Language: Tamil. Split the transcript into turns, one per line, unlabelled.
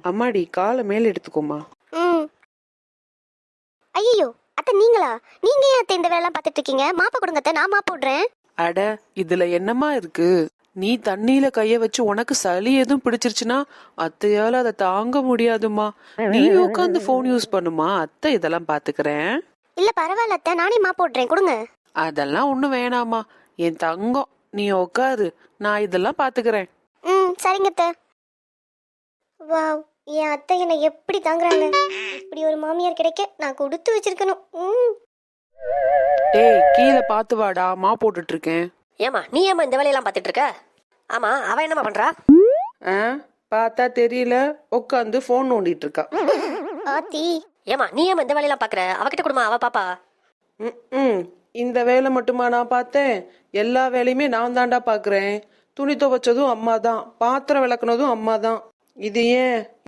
அம்மாடி காலை மேல எடுத்துக்கோமா.
ம். ஐயோ அத்தை நீங்களா? நீங்க ஏன் அத்தை இந்த வேலைலாம் பார்த்துட்டு இருக்கீங்க? மாப்ப கொடுங்க அத்தை, நான் மாப்ப விடுறேன்.
அட இதுல என்னமா இருக்கு? நீ தண்ணியில கைய வச்சு உனக்கு சளி எதுவும் பிடிச்சிருச்சுன்னா அத்தையால அதை தாங்க முடியாதுமா. நீ உட்காந்து போன் யூஸ் பண்ணுமா, அத்தை இதெல்லாம் பாத்துக்கிறேன்.
இல்ல பரவாயில்ல அத்தை, நானே மாப்ப விடுறேன், கொடுங்க.
அதெல்லாம் ஒண்ணும் வேணாமா என் தங்கம், நீ உட்காரு, நான் இதெல்லாம் பாத்துக்கிறேன்.
ம் சரிங்க அத்தை. வாவ், என் அத்தை என்னை எப்படி தாங்குறாங்க. இப்படி ஒரு மாமியார் கிடைக்க நான் கொடுத்து வச்சிருக்கணும். ம்.
டேய் கீழே பாத்து வாடா, மா போட்டுட்டு இருக்கேன்.
ஏமா நீ ஏமா இந்த வேலையெல்லாம் பார்த்துட்டு இருக்க? ஆமா அவ என்னமா பண்றா?
பார்த்தா தெரியல, உட்காந்து போன் நோண்டிட்டு இருக்கா.
ஆத்தி.
ஏமா நீ ஏமா இந்த வேலையெல்லாம் பாக்குற? அவகிட்ட கொடுமா, அவ பாப்பா.
இந்த வேலை மட்டுமா நான் பார்த்தேன்? எல்லா வேலையுமே நான் தாண்டா பாக்குறேன். துணி துவைச்சதும் அம்மா தான், பாத்திரம் விளக்குனதும் அம்மா தான். இது ஏன்